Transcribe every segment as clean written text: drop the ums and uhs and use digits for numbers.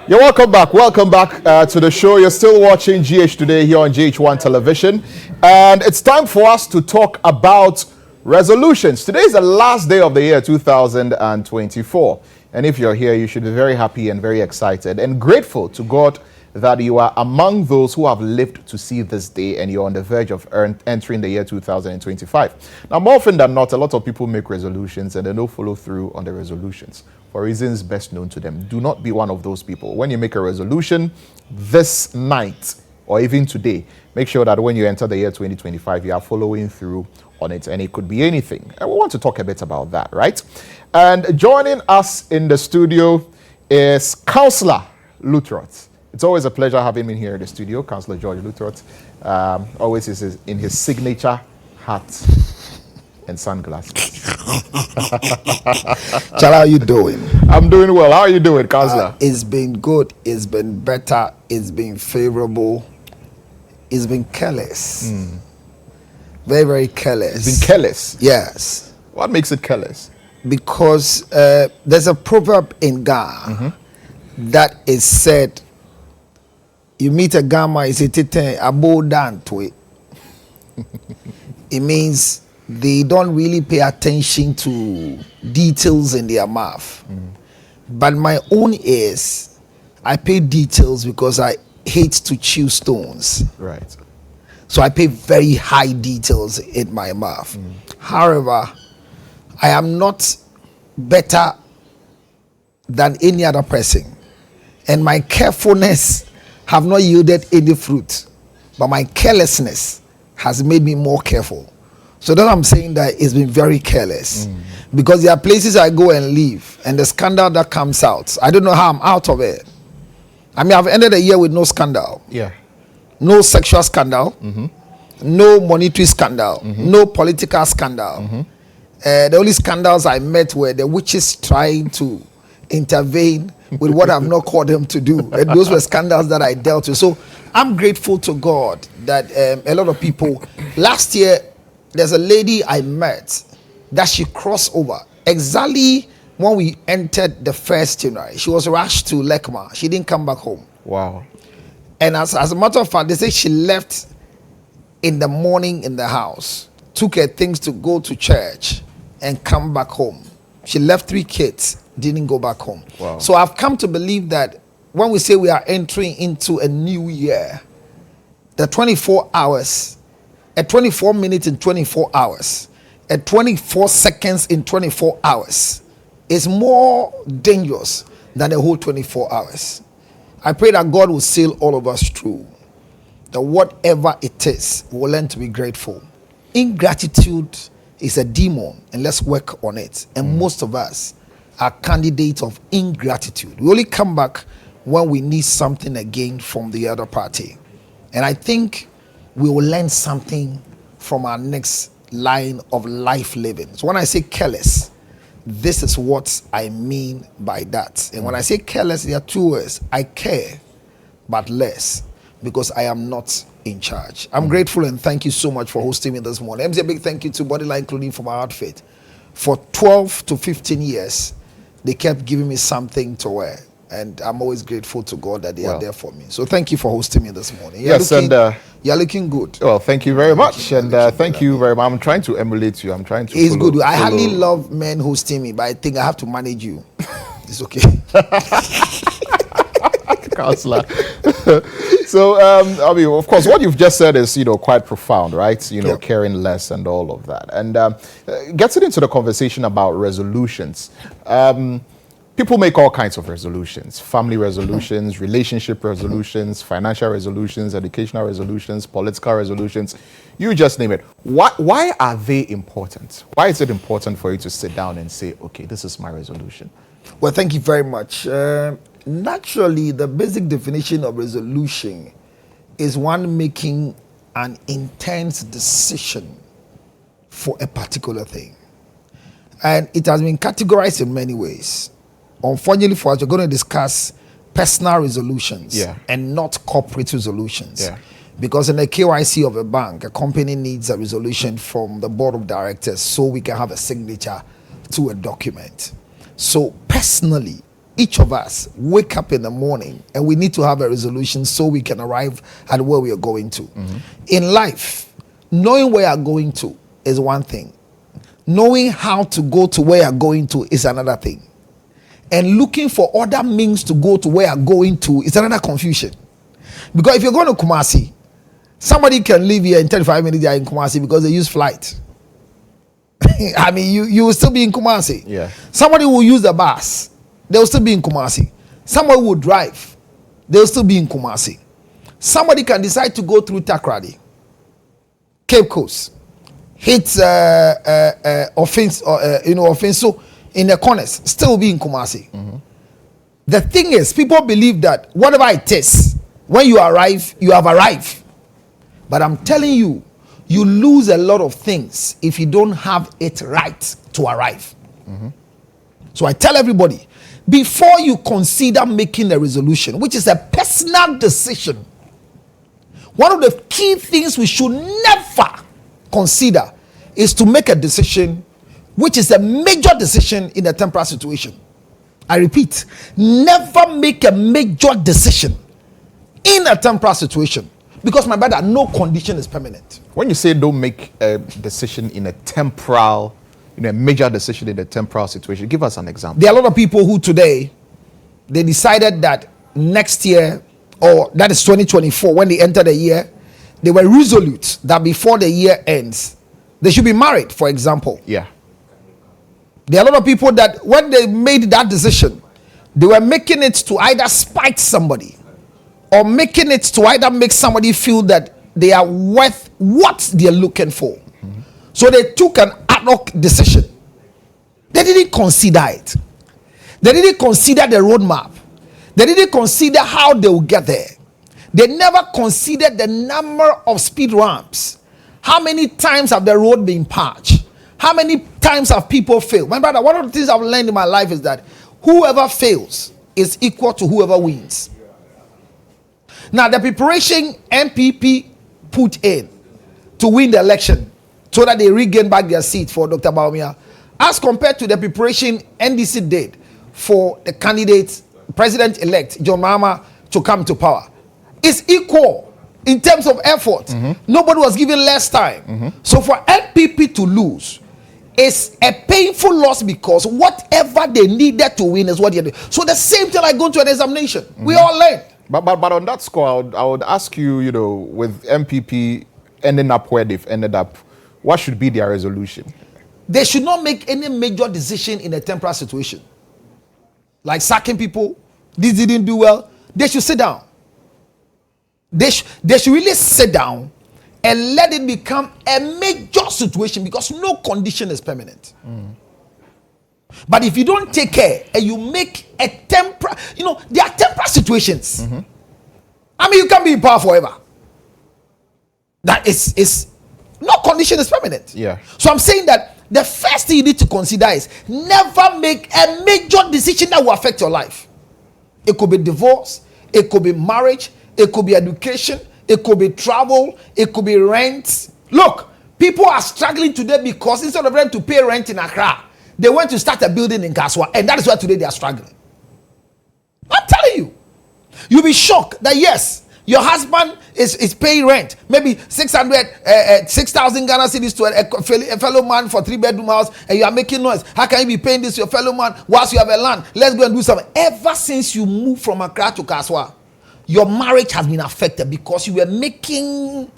You're welcome back. Welcome back to the show. You're still watching GH Today here on GHOne Television. And it's time for us to talk about resolutions. Today is the last day of the year 2024. And if you're here, you should be very happy and very excited and grateful to God that you are among those who have lived to see this day and you're on the verge of entering the year 2025. Now, more often than not, a lot of people make resolutions and they don't follow through on the resolutions for reasons best known to them. Do not be one of those people. When you make a resolution this night or even today, make sure that when you enter the year 2025, you are following through on it, and it could be anything. And we want to talk a bit about that, right? And joining us in the studio is Counsellor Lutterodt. It's always a pleasure having him here in the studio, Counsellor George Lutterodt. Always is in his signature hat and sunglasses. Chal, how are you doing? I'm doing well. How are you doing, Counsellor? It's been good. It's been better. It's been favorable. It's been careless. Very, very careless. It's been careless? Yes. What makes it careless? Because there's a proverb in Ghana that is said, you meet a Gama, you say, "Tete, I bow down to it." It means they don't really pay attention to details in their mouth. But my own is, I pay details because I hate to chew stones. Right. So I pay very high details in my mouth. However, I am not better than any other person. And my carefulness have not yielded any fruit, but my carelessness has made me more careful. So that I'm saying that it's been very careless, because there are places I go and live, and the scandal that comes out, I don't know how I'm out of it. I mean, I've ended the year with no scandal. Yeah. No sexual scandal, no monetary scandal, no political scandal. The only scandals I met were the witches trying to intervene with what I've not called them to do. And those were scandals that I dealt with. So I'm grateful to God that a lot of people, last year, there's a lady I met that she crossed over exactly when we entered the first January. She was rushed to Lekma. She didn't come back home. Wow. And as a matter of fact, they say she left in the morning in the house, took her things to go to church and come back home. She left 3 kids, didn't go back home. Wow. So I've come to believe that when we say we are entering into a new year, the 24 hours, at 24 minutes in 24 hours, at 24 seconds in 24 hours is more dangerous than the whole 24 hours. I pray that God will sail all of us through, that whatever it is, we will learn to be grateful. Ingratitude is a demon, and let's work on it. And most of us are candidates of ingratitude. We only come back when we need something again from the other party. And I think we will learn something from our next line of life living. So when I say careless, this is what I mean by that. And when I say careless, there are 2 words. I care, but less, because I am not in charge. I'm grateful and thank you so much for hosting me this morning. A big thank you to Bodyline Clothing for my outfit. For 12 to 15 years, they kept giving me something to wear. And I'm always grateful to God that they are there for me. So thank you for hosting me this morning. You're looking good. Well, thank you very much. And thank you very much. I'm trying to emulate you. I'm trying to It's good. I hardly love men hosting me, but I think I have to manage you. It's okay. Counsellor. So, I mean, of course, what you've just said is, quite profound, right? Caring less and all of that. And gets it into the conversation about resolutions. People make all kinds of resolutions: family resolutions, relationship resolutions, financial resolutions, educational resolutions, political resolutions. You just name it. Why are they important? Why is it important for you to sit down and say, okay, this is my resolution? Well, thank you very much. Naturally, the basic definition of resolution is one making an intense decision for a particular thing. And it has been categorized in many ways. Unfortunately for us, we're going to discuss personal resolutions and not corporate resolutions. Because in the KYC of a bank, a company needs a resolution from the board of directors so we can have a signature to a document. So personally, each of us wake up in the morning and we need to have a resolution so we can arrive at where we are going to. In life, knowing where you're going to is one thing. Knowing how to go to where you're going to is another thing. And looking for other means to go to where you're going to is another confusion. Because if you're going to Kumasi, somebody can live here in 35 minutes they are in Kumasi because they use flight. I mean, you will still be in Kumasi. Yeah. Somebody will use the bus. They will still be in Kumasi. Somebody will drive. They will still be in Kumasi. Somebody can decide to go through Takrady, Cape Coast, hit offense, offense. So in the corners, still be in Kumasi. The thing is, people believe that whatever it is, when you arrive, you have arrived. But I'm telling you, you lose a lot of things if you don't have it right to arrive. So I tell everybody, before you consider making a resolution, which is a personal decision, one of the key things we should never consider is to make a decision which is a major decision in a temporal situation. I repeat, never make a major decision in a temporal situation, because my brother, no condition is permanent. When you say don't make a decision in a temporal, a major decision in a temporal situation, give us an example. There are a lot of people who today, they decided that next year, or that is 2024, when they enter the year, they were resolute that before the year ends, they should be married, for example. Yeah. There are a lot of people that when they made that decision, they were making it to either spite somebody or making it to either make somebody feel that they are worth what they're looking for. So they took an ad hoc decision. They didn't consider it. They didn't consider the roadmap. They didn't consider how they will get there. They never considered the number of speed ramps. How many times have the road been patched? How many times have people failed? My brother, one of the things I've learned in my life is that whoever fails is equal to whoever wins. Now, the preparation MPP put in to win the election so that they regain back their seat for Dr. Bawumia, as compared to the preparation NDC did for the candidate, President-elect John Mahama, to come to power, is equal in terms of effort. Nobody was given less time. So for NPP to lose is a painful loss, because whatever they needed to win is what they did. So the same thing like going to an examination. We all learn. But on that score, I would ask you, with MPP ending up where they've ended up, what should be their resolution? They should not make any major decision in a temporal situation. Like sacking people, this didn't do well. They should sit down. They should really sit down and let it become a major situation, because no condition is permanent. But if you don't take care and you make a temporal, there are temporal situations. I mean, you can't be in power forever. That is no condition is permanent. Yeah. So I'm saying that the first thing you need to consider is never make a major decision that will affect your life. It could be divorce, it could be marriage, it could be education, it could be travel, it could be rent. Look, people are struggling today because instead of them to pay rent in Accra, they went to start a building in Kaswa, and that is why today they are struggling. I'm telling you. You'll be shocked that yes, your husband is paying rent, maybe 6,000 Ghana cedis to a fellow man for 3-bedroom house, and you are making noise. How can you be paying this to your fellow man whilst you have a land? Let's go and do something. Ever since you moved from Accra to Kaswa, your marriage has been affected because you were making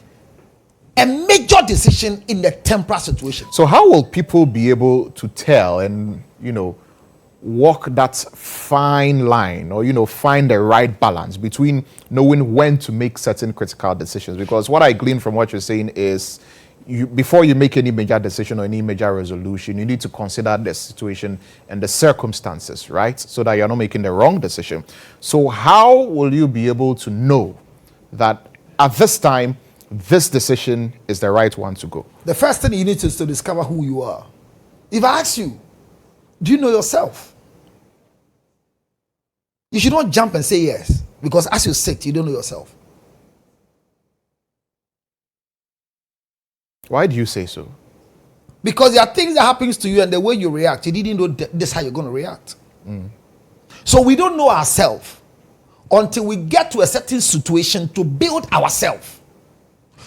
a major decision in the temporal situation. So how will people be able to tell and, walk that fine line, or, find the right balance between knowing when to make certain critical decisions? Because what I glean from what you're saying is, before you make any major decision or any major resolution, you need to consider the situation and the circumstances, right? So that you're not making the wrong decision. So how will you be able to know that at this time, this decision is the right one to go? The first thing you need to discover who you are. If I ask you, do you know yourself? You should not jump and say yes, because as you sit, you don't know yourself. Why do you say so? Because there are things that happens to you and the way you react, you didn't know this is how you're going to react. So we don't know ourselves until we get to a certain situation to build ourselves.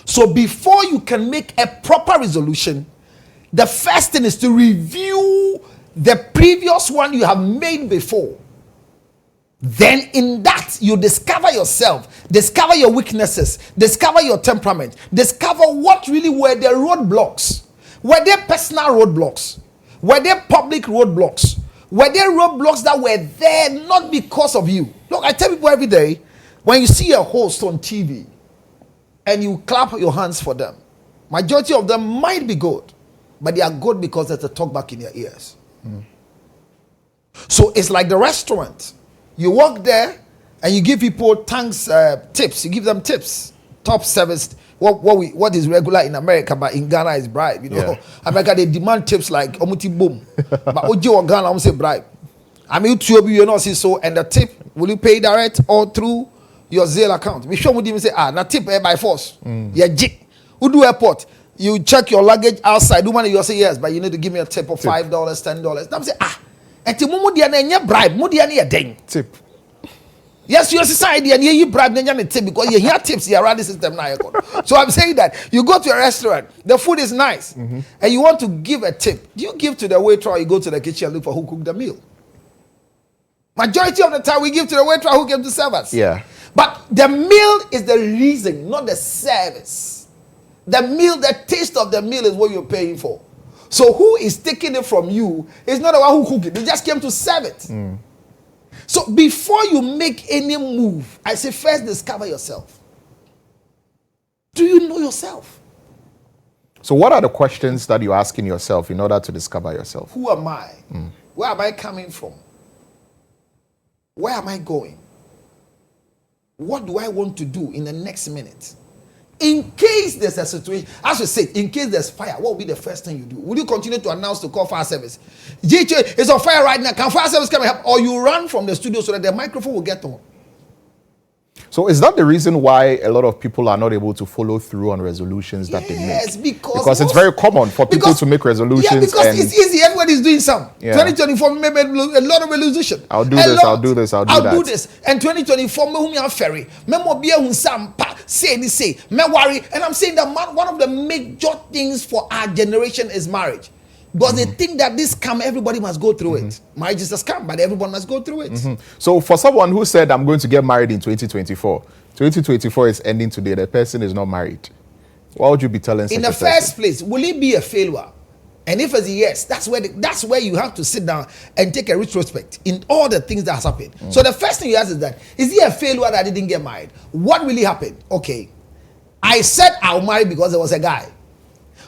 So before you can make a proper resolution, the first thing is to review the previous one you have made before. Then in that you discover yourself, discover your weaknesses, discover your temperament, discover what really were the roadblocks. Were they personal roadblocks? Were they public roadblocks? Were there roadblocks that were there not because of you? Look, I tell people every day, when you see a host on TV and you clap your hands for them, majority of them might be good, but they are good because there's a talk back in their ears. So it's like the restaurant. You walk there and you give people thanks, tips. You give them tips, top service. What is regular in America, but in Ghana is bribe. You know, yeah. America they demand tips like omuti boom, but Oji or Ghana say bribe. I mean, you know, see so, and the tip will you pay direct or through your Zelle account? We sure would even say na tip by force. Yeah, jig. Who do airport? You check your luggage outside. Do money? You say yes, but you need to give me a tip of $5, $10. Now say and to mumu dia na bribe, mu dia na den tip. Yes, your society and you bribe na tip because you hear tips here around the system now. So I'm saying that you go to a restaurant, the food is nice, and you want to give a tip. Do you give to the waiter or you go to the kitchen and look for who cooked the meal? Majority of the time we give to the waiter who came to serve us. Yeah. But the meal is the reason, not the service. The meal, the taste of the meal is what you're paying for. So who is taking it from you is not the one who cooked it. They just came to serve it. So before you make any move, I say first discover yourself. Do you know yourself? So what are the questions that you're asking yourself in order to discover yourself? Who am I? Where am I coming from? Where am I going? What do I want to do in the next minute? In case there's a situation, as you said, in case there's fire, what will be the first thing you do? Will you continue to announce to call fire service? GHOne is on fire right now. Can fire service come and help? Or you run from the studio so that the microphone will get on? So is that the reason why a lot of people are not able to follow through on resolutions that they make? Yes, because it's very common for people to make resolutions. Yeah, because it's easy. Everybody's doing some. Yeah. 2024, maybe a lot of resolution. I'll do this, I'll do this, I'll do this. And 2024, me who ferry. Me mo be a sam pa say me worry. And I'm saying that one of the major things for our generation is marriage. Because they think that this scam, everybody must go through it. Marriage is a scam, but everyone must go through it. So for someone who said, I'm going to get married in 2024, 2024 is ending today, the person is not married. What would you be telling such a person? In the first place, will it be a failure? And if it's a yes, that's where you have to sit down and take a retrospect in all the things that has happened. So the first thing you ask is that, is it a failure that I didn't get married? What really happened? Okay, I said I'll marry because there was a guy.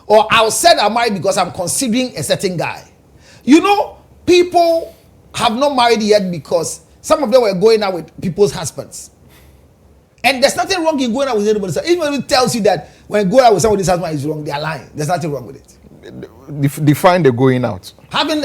Or I said I'm married because I'm considering a certain guy. You know, people have not married yet because some of them were going out with people's husbands. And there's nothing wrong in going out with anybody's husband. Even if it tells you that when going out with somebody's husband is wrong, they are lying. There's nothing wrong with it. Define the going out. Having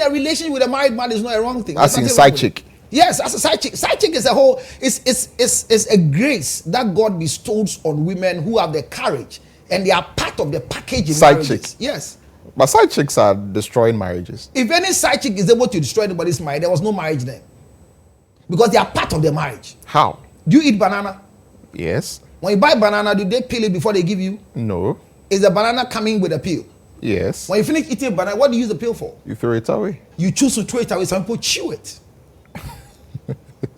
a relationship with a married man is not a wrong thing. As in side chick. Yes, as a side chick. Side chick is a whole, it's a grace that God bestows on women who have the courage. And they are part of the package in side marriages. Chicks. Yes. But side chicks are destroying marriages. If any side chick is able to destroy anybody's marriage, there was no marriage then. Because they are part of the marriage. How? Do you eat banana? Yes. When you buy banana, do they peel it before they give you? No. Is the banana coming with a peel? Yes. When you finish eating banana, what do you use the peel for? You throw it away. You choose to throw it away. Some people chew it.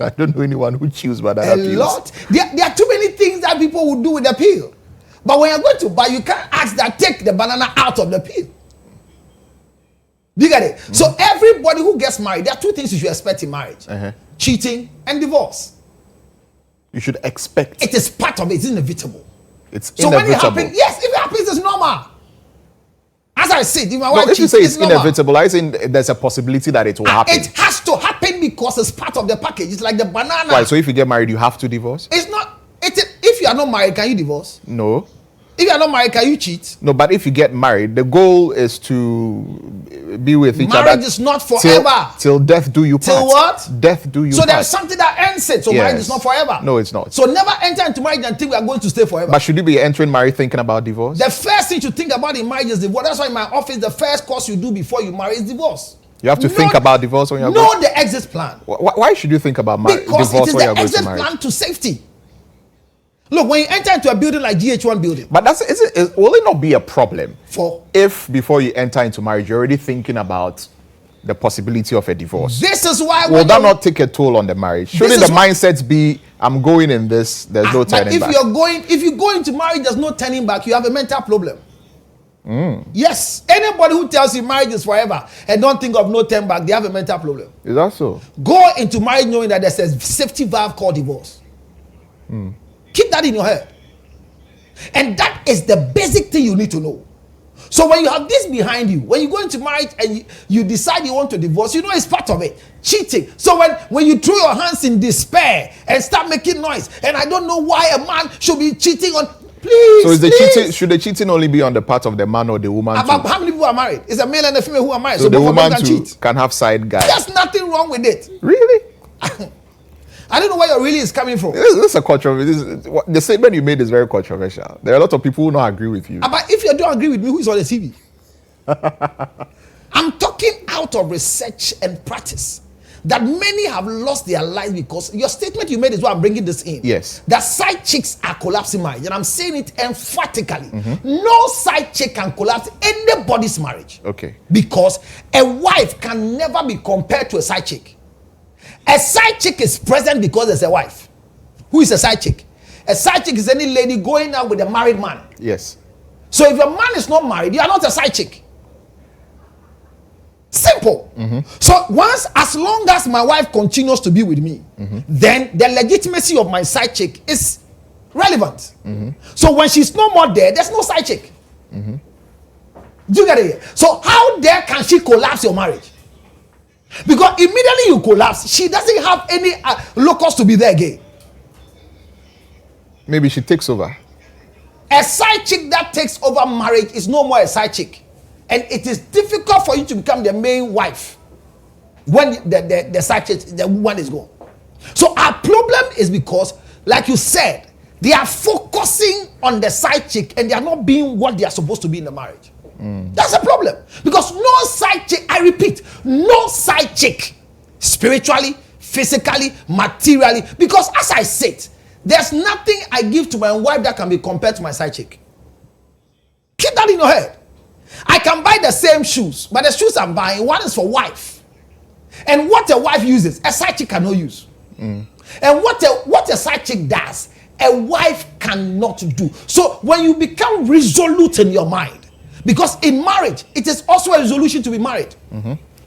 I don't know anyone who chews banana peels. A lot. There are too many things that people would do with the peel. But when you're going to buy, you can't ask that take the banana out of the peel. Do you get it? So everybody who gets married, there are two things you should expect in marriage. Cheating and divorce. You should expect. It is part of it. It's inevitable. It's so inevitable. When it happens, yes, if it happens, it's normal. As I said, if my wife if you cheats, say it's normal. inevitable, I think there's a possibility that it will happen. It has to happen because it's part of the package. It's like the banana. Why? So if you get married, you have to divorce? It's not. If you are not married, can you divorce? No. If you are not married, can you cheat? No, but if you get married, the goal is to be with each other. Marriage is not forever. Till death do you part. Till what? Death do you part. So there's something that ends it. So marriage is not forever. No, it's not. So never enter into marriage and think we are going to stay forever. But should you be entering marriage thinking about divorce? The first thing you think about in marriage is divorce. That's why in my office, the first course you do before you marry is divorce. You have to think about divorce when you're Know the exit plan. Why should you think about Because divorce when you're it is going to the marriage? exit plan to safety. Look, when you enter into a building like GHOne building. But will it not be a problem For if before you enter into marriage, you're already thinking about the possibility of a divorce? This is why. Will that not take a toll on the marriage? Shouldn't the mindset be, I'm going in this, there's no turning back? If you go into marriage, there's no turning back, you have a mental problem. Yes. Anybody who tells you marriage is forever and don't think of no turn back, they have a mental problem. Is that so? Go into marriage knowing that there's a safety valve called divorce. Keep that in your head. And that is the basic thing you need to know. So when you have this behind you, when you go into marriage and you decide you want to divorce, you know it's part of it. Cheating. So when you throw your hands in despair and start making noise, and I don't know why a man should be cheating on, please. So should the cheating only be on the part of the man or the woman? About how many people are married? It's a male and a female who are married. So the both woman of them can cheat. can have side guys. There's nothing wrong with it. Really? I don't know where your really is coming from. This is a controversial. The statement you made is very controversial. There are a lot of people who don't agree with you. But if you don't agree with me, who is on the TV? I'm talking out of research and practice that many have lost their lives because your statement you made is why I'm bringing this in. Yes. That side chicks are collapsing marriage, and I'm saying it emphatically. No side chick can collapse anybody's marriage. Okay. Because a wife can never be compared to a side chick. A side chick is present because there's a wife. Who is a side chick? A side chick is any lady going out with a married man. Yes. So if a man is not married, you are not a side chick. Simple. So as long as my wife continues to be with me, then the legitimacy of my side chick is relevant. So when she's no more there, there's no side chick. Do you get it? So how dare can she collapse your marriage? Because immediately you collapse, she doesn't have any locus to be there again. Maybe she takes over. A side chick that takes over marriage is no more a side chick. And it is difficult for you to become the main wife when the side chick, the woman is gone. So our problem is because, like you said, they are focusing on the side chick and they are not being what they are supposed to be in the marriage. That's a problem. Because no side chick, I repeat, no side chick, spiritually, physically, materially, because as I said, there's nothing I give to my wife that can be compared to my side chick. Keep that in your head. I can buy the same shoes, but the shoes I'm buying, one is for wife. And what a wife uses, a side chick cannot use. And what a side chick does, a wife cannot do. So when you become resolute in your mind, because in marriage, it is also a resolution to be married.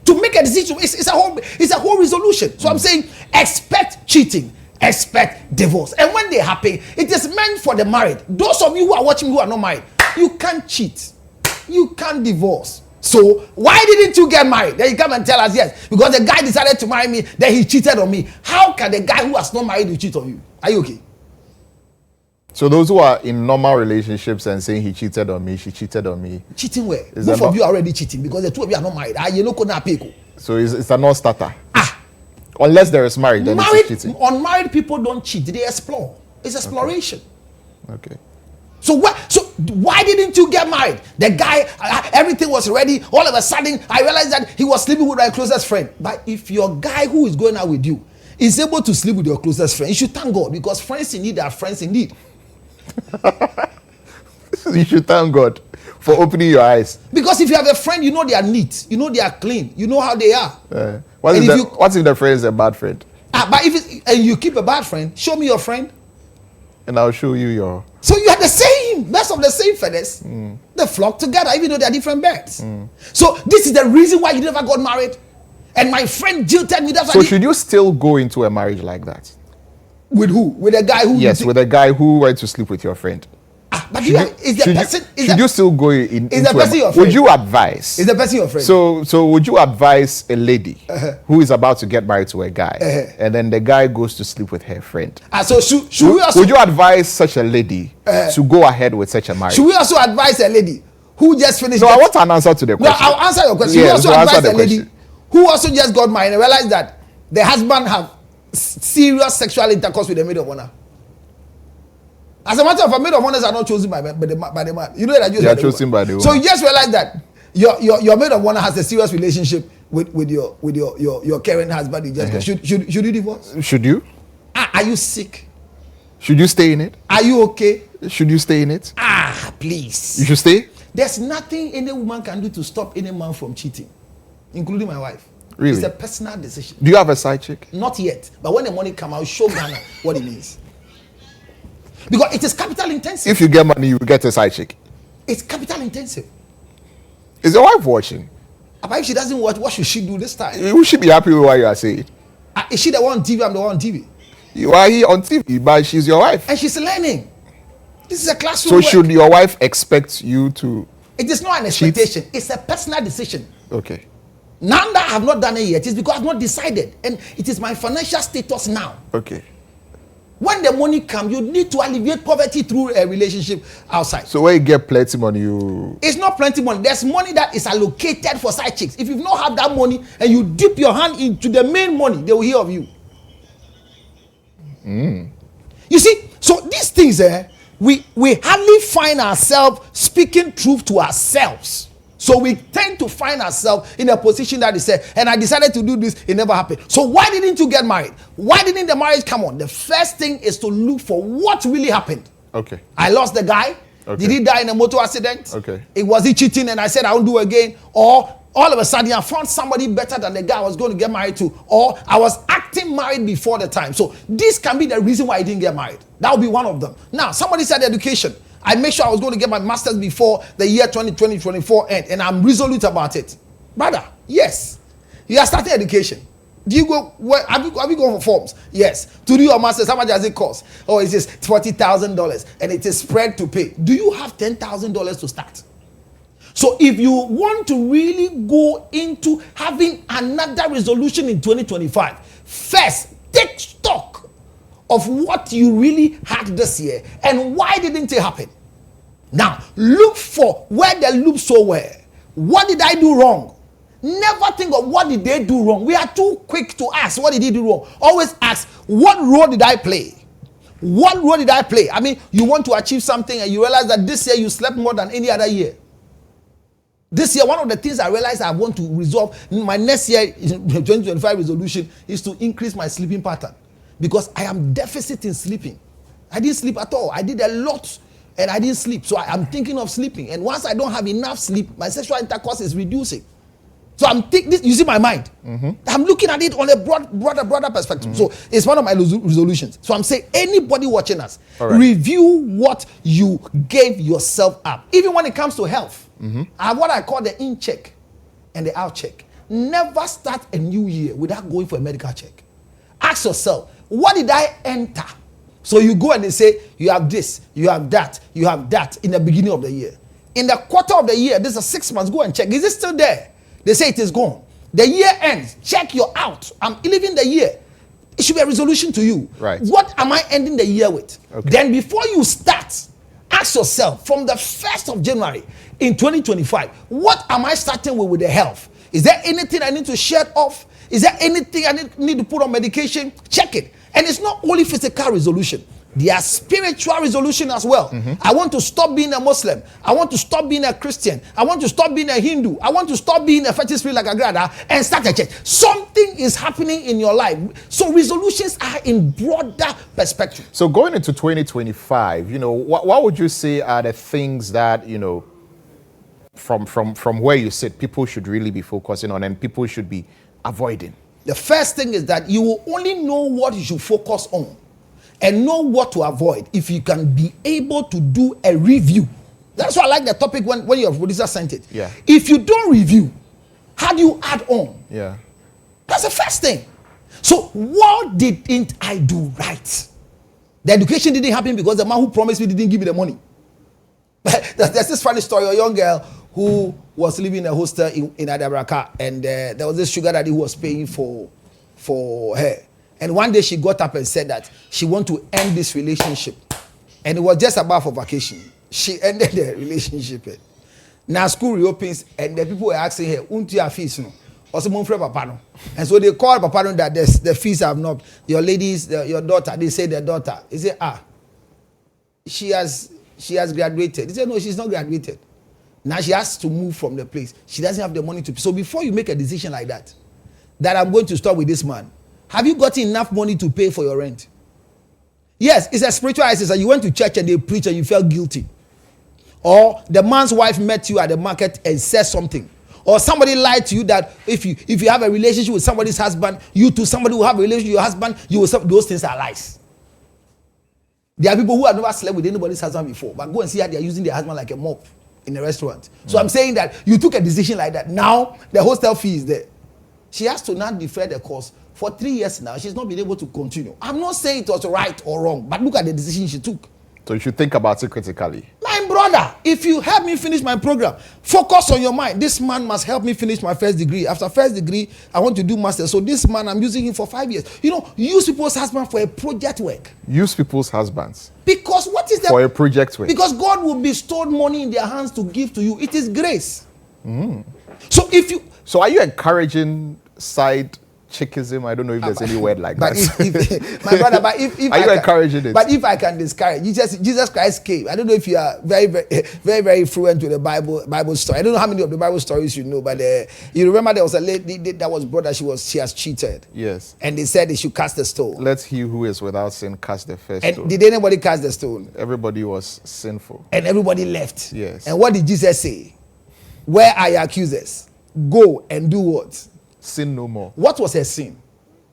To make a decision, it's a whole resolution. So I'm saying, expect cheating, expect divorce. And when they happen, it is meant for the married. Those of you who are watching who are not married, you can't cheat. You can't divorce. So why didn't you get married? Then you come and tell us, yes, because the guy decided to marry me, then he cheated on me. How can the guy who has not married you cheat on you? Are you okay? So those who are in normal relationships and saying he cheated on me, she cheated on me. Cheating where? Both of you are already cheating because the two of you are not married. So it's a non-starter. Unless there is marriage, then it's cheating. Unmarried people don't cheat. They explore. It's exploration. Okay. So why didn't you get married? The guy, everything was ready. All of a sudden, I realized that he was sleeping with my closest friend. But if your guy who is going out with you is able to sleep with your closest friend, you should thank God, because friends in need are friends indeed. You should thank God for opening your eyes. Because if you have a friend, you know they are neat, you know they are clean, you know how they are. What if the friend is a bad friend? But and you keep a bad friend, show me your friend. And I'll show you your... So you are the same, birds of the same feathers. They flock together, even though they are different birds. So this is the reason why you never got married. And my friend jilted me. So should you still go into a marriage like that? With who? With a guy who... Yes, with a guy who went to sleep with your friend. But should you still go in? Is the person your friend? Would you advise? Is the person your friend? So would you advise a lady who is about to get married to a guy, and then the guy goes to sleep with her friend? So should we also... Would you advise such a lady to go ahead with such a marriage? Should we also advise a lady who just finished... No, I want an answer to the question. No, I'll answer your question. Yeah, Should we also advise a lady who also just got married and realized that the husband have serious sexual intercourse with the maid of honor? As a matter of fact, maid of honors are not chosen by the man. You know that they are chosen by the woman. So you just realize that your maid of honor has a serious relationship with your current husband, you just should you divorce? Should you? Are you sick? Should you stay in it? Are you okay? Should you stay in it? Please. You should stay? There's nothing any woman can do to stop any man from cheating, including my wife. Really? It's a personal decision. Do you have a side chick? Not yet. But when the money comes, I'll show Ghana what it means. Because it is capital intensive. If you get money, you will get a side chick. It's capital intensive. Is your wife watching? But if she doesn't watch, what should she do this time? You should be happy with what you are saying. Is she the one on TV? I'm the one on TV. You are here on TV, but she's your wife. And she's learning. This is a classroom. So should your wife expect you to? It is not an expectation. It's a personal decision. Okay. Now that I have not done it yet, it's because I've not decided. And it is my financial status now. Okay. When the money comes, you need to alleviate poverty through a relationship outside. So when you get plenty money, you... It's not plenty money. There's money that is allocated for side chicks. If you've not had that money and you dip your hand into the main money, they will hear of you. You see, so these things, we hardly find ourselves speaking truth to ourselves. So we tend to find ourselves in a position that is said, and I decided to do this, it never happened. So why didn't you get married? Why didn't the marriage come on? The first thing is to look for what really happened. Okay. I lost the guy. Okay. Did he die in a motor accident? Okay. Was he cheating and I said I won't do again? Or all of a sudden I found somebody better than the guy I was going to get married to, or I was acting married before the time. So this can be the reason why I didn't get married. That would be one of them. Now, somebody said education. I made sure I was going to get my master's before the year 2024 end, and I'm resolute about it. Brother, yes. You are starting education. Do you go, have you gone for forms? Yes. To do your master's, how much does it cost? Oh, it's just $40,000 and it is spread to pay. Do you have $10,000 to start? So if you want to really go into having another resolution in 2025, first, take stock of what you really had this year and why didn't it happen. Now, look for where the loops were. What did I do wrong? Never think of what did they do wrong. We are too quick to ask, what did he do wrong? Always ask, what role did I play? What role did I play? I mean, you want to achieve something and you realize that this year you slept more than any other year. This year, one of the things I realized I want to resolve in my next year 2025 resolution is to increase my sleeping pattern. Because I am deficit in sleeping. I didn't sleep at all. I did a lot and I didn't sleep. So I'm thinking of sleeping. And once I don't have enough sleep, my sexual intercourse is reducing. So I'm thinking this, you see my mind. I'm looking at it on a broader perspective. So it's one of my resolutions. So I'm saying anybody watching us, review what you gave yourself up. Even when it comes to health. I have what I call the in check and the out check. Never start a new year without going for a medical check. Ask yourself, what did I enter? So you go and they say, you have this, you have that in the beginning of the year. In the quarter of the year, this is 6 months, go and check. Is it still there? They say it is gone. The year ends, check your out. I'm leaving the year. It should be a resolution to you. Right. What am I ending the year with? Okay. Then before you start, ask yourself, from the 1st of January in 2025, what am I starting with the health? Is there anything I need to shed off? Is there anything I need to put on medication? Check it. And it's not only physical resolution. There are spiritual resolution as well. I want to stop being a Muslim. I want to stop being a Christian. I want to stop being a Hindu. I want to stop being a fetish spirit like a grada and start a church. Something is happening in your life. So resolutions are in broader perspective. So going into 2025, what would you say are the things that, from where you sit, people should really be focusing on and people should be avoiding? The first thing is that you will only know what you should focus on and know what to avoid if you can be able to do a review. That's why I like the topic when your producer sent it. Yeah. If you don't review, how do you add on? Yeah. That's the first thing. So what didn't I do right? The education didn't happen because the man who promised me didn't give me the money. There's this funny story, a young girl who was living in a hostel in Adabraka, and there was this sugar daddy who was paying for her. And one day she got up and said that she want to end this relationship. And it was just about for vacation. She ended the relationship. Now school reopens and the people were asking her, "Unti your fees no?" Also, papa no. And so they called papa no that the fees have not. Your ladies, your daughter, they say the daughter. He said, she has graduated. He said, no, she's not graduated. Now she has to move from the place. She doesn't have the money to pay. So before you make a decision like that I'm going to stop with this man, have you got enough money to pay for your rent? Yes, it's a spiritual exercise. You went to church and they preach and you felt guilty. Or the man's wife met you at the market and said something. Or somebody lied to you that if you have a relationship with somebody's husband, you too, somebody will have a relationship with your husband, you will say those things are lies. There are people who have never slept with anybody's husband before, but go and see how they are using their husband like a mop in a restaurant. So I'm saying that you took a decision like that. Now the hostel fee is there. She has to now defer the course. For 3 years now, she's not been able to continue. I'm not saying it was right or wrong, but look at the decision she took. So you should think about it critically. My brother, if you help me finish my program, focus on your mind. This man must help me finish my first degree. After first degree, I want to do master. So this man, I'm using him for 5 years. You know, use people's husband for a project work. Use people's husbands. Because what is that? For a project work. Because God will bestow money in their hands to give to you. It is grace. So if you... So are you encouraging side chickism? I don't know if there's any word like that. My brother, but if are you encouraging it? But if I can discourage, Jesus Christ came. I don't know if you are very fluent with the Bible story. I don't know how many of the Bible stories you know, but you remember there was a lady that was brought that she has cheated. Yes. And they said they should cast a stone. Let he who is without sin cast the first stone. Did anybody cast the stone? Everybody was sinful. And everybody left. Yes. And what did Jesus say? Where are your accusers? Go and do what? Sin no more. What was her sin?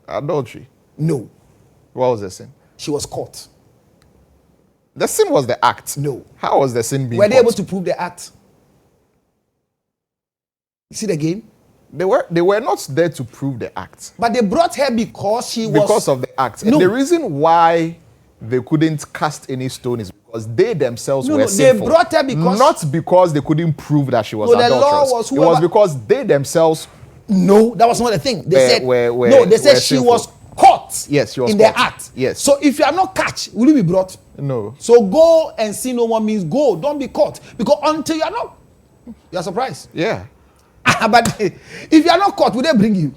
Adultery. No. What was her sin? She was caught. The sin was the act. No. How was the sin being caught? Were they able to prove the act? You see the game? They were not there to prove the act. But they brought her because she was... Because of the act. No. And the reason why they couldn't cast any stone is because they themselves were sinful. They brought her because... Not because they couldn't prove that she was adulterous. The law was whoever... It was because they themselves... No, that was not the thing. They said she was caught. Yes, she was in caught. The act. Yes. So if you are not catch, will you be brought? No. So go and sin no more means go. Don't be caught. Because until you are not, you are surprised. Yeah. But if you are not caught, will they bring you?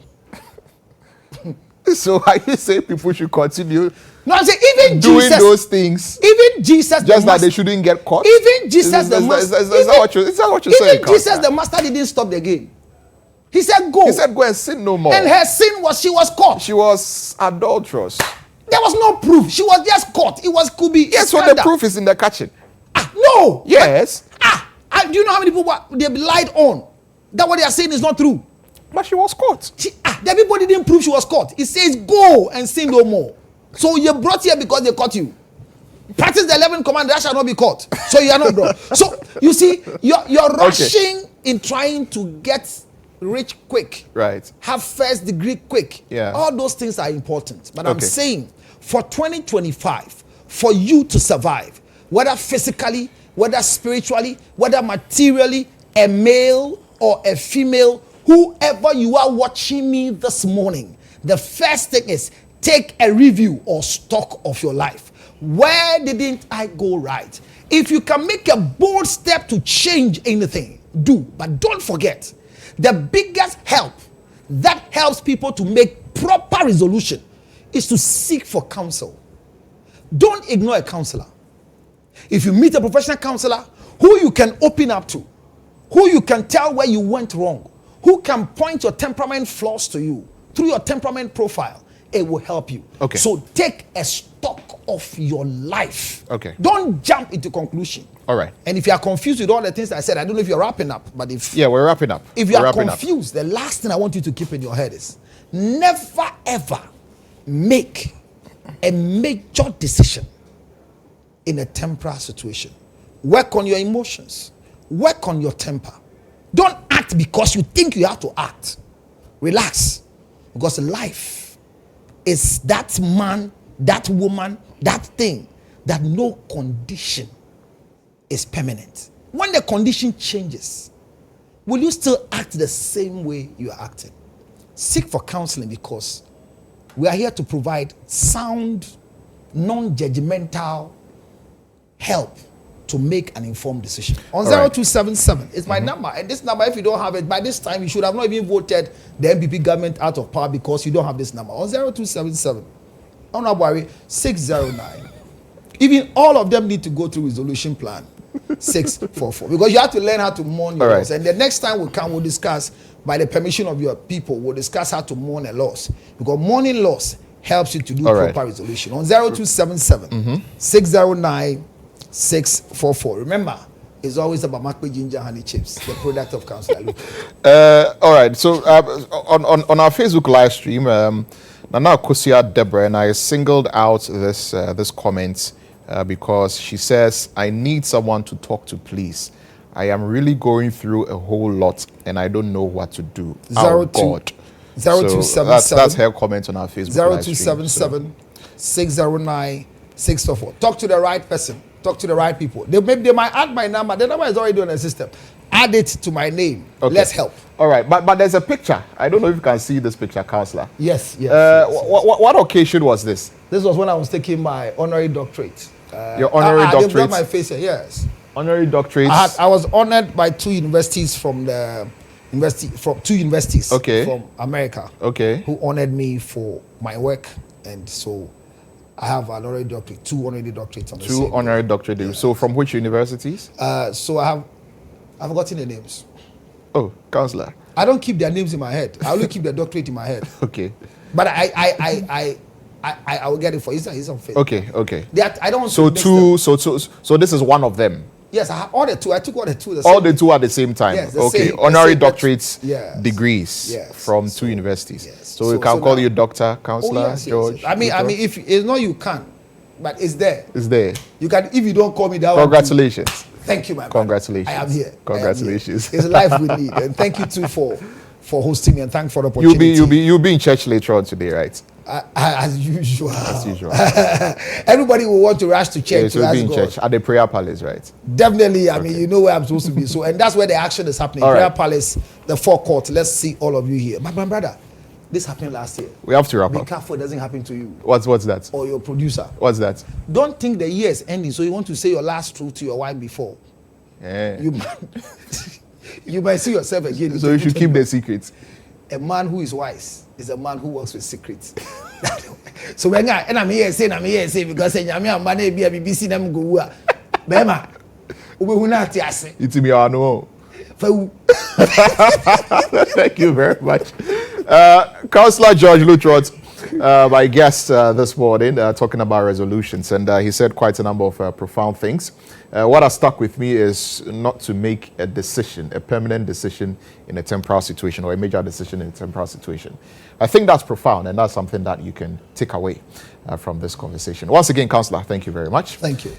So are you saying people should continue? No, I'm saying even doing Jesus, those things. Even Jesus, just that they shouldn't get caught. Even Jesus, the master. Is that what you're saying? Even Jesus, the master, didn't stop the game. He said, go. He said, go and sin no more. And her sin was she was caught. She was adulterous. There was no proof. She was just caught. Could be. Yes, so the proof is in the catching. No. Yes. Do you know how many people they lied on? That what they are saying is not true. But she was caught. The people didn't prove she was caught. It says, go and sin no more. So you're brought here because they caught you. Practice the 11th command, that shall not be caught. So you are not brought. So you see, you're rushing in trying to get rich quick, right? Have first degree quick. Yeah. All those things are important. But I'm saying for 2025, for you to survive, whether physically, whether spiritually, whether materially, a male or a female, whoever you are watching me this morning, the first thing is take a review or stock of your life. Where didn't I go right? If you can make a bold step to change anything, do. But don't forget, the biggest help that helps people to make proper resolution is to seek for counsel. Don't ignore a counselor. If you meet a professional counselor who you can open up to, who you can tell where you went wrong, who can point your temperament flaws to you through your temperament profile, it will help you. Okay. So take a stock of your life. Okay. Don't jump into conclusion. All right. And if you are confused with all the things I said, I don't know if you're wrapping up, but we're wrapping up. If you are confused, the last thing I want you to keep in your head is never ever make a major decision in a temporal situation. Work on your emotions. Work on your temper. Don't act because you think you have to act. Relax. Because life is that man, that woman, that thing, that no condition is permanent. When the condition changes, will you still act the same way you are acting? Seek for counseling, because we are here to provide sound, non-judgmental help to make an informed decision. On 0277, it's my number. And this number, if you don't have it, by this time, you should have not even voted the MPP government out of power because you don't have this number. On 0277, don't worry, 609. Even all of them need to go through resolution plan. 644. Because you have to learn how to mourn your All right. loss. And the next time we come, we'll discuss, by the permission of your people, we'll discuss how to mourn a loss. Because mourning loss helps you to do proper resolution. On 0277 609 644. Remember, it's always about Makwe Ginger Honey Chips, the product of Counsellor Lutterodt. All right. So on our Facebook live stream, Nana Kosia Deborah and I singled out this comment because she says, "I need someone to talk to, please. I am really going through a whole lot and I don't know what to do." Oh God. 0277. That's her comment on our Facebook live stream. 0277 609 644. Talk to the right person. Talk to the right people. They might add my number. The number is already on the system. Add it to my name. Okay. Let's help. All right, but there's a picture. I don't know if you can see this picture, Counsellor. Yes. What occasion was this? This was when I was taking my honorary doctorate. Your honorary doctorate? They've got my face here, yes. Honorary doctorate. I was honored by two universities from America. Okay. Who honored me for my work, and so I have an honorary doctorate, two honorary doctorates on the same. Two honorary doctorates. Yeah. So from which universities? So I've forgotten the names. Oh, Counsellor. I don't keep their names in my head. I only keep the doctorate in my head. Okay. But I will get it for you. It's on Facebook. Okay. I don't. So this is one of them. Yes, I have all the two. I took all the two. All the two at the same time. Yes, okay. Honorary doctorates degrees from two universities. Yes. So we can call you Doctor, Counsellor, George. I mean, if it's not, you can, but it's there. It's there. You can, if you don't call me that. Congratulations. Thank you, my brother. Congratulations. I am here. Congratulations. It's life we need, and thank you too for hosting me, and thank for the opportunity. You'll be in church later on today, right? As usual. As usual. Everybody will want to rush to church. So you'll be in church at the prayer palace, right? Definitely. I mean, you know where I'm supposed to be. So, and that's where the action is happening. All prayer right. palace, the forecourt. Let's see all of you here. But my brother, this happened last year. We have to wrap Be up. careful it doesn't happen to you. What's that? Or your producer. What's that? Don't think the year is ending, so you want to say your last truth to your wife before. Yeah. You might see yourself again. So you should keep the secrets. A man who is wise is a man who works with secrets. So when I'm here saying because I'm here, money be a BBC them go. Bema, we not yase. It's me, I know. Thank you very much, Counsellor George Lutterodt, my guest this morning, talking about resolutions, and he said quite a number of profound things. What has stuck with me is not to make a decision, a permanent decision in a temporal situation, or a major decision in a temporal situation. I think that's profound, and that's something that you can take away from this conversation. Once again, Counsellor, thank you very much. Thank you.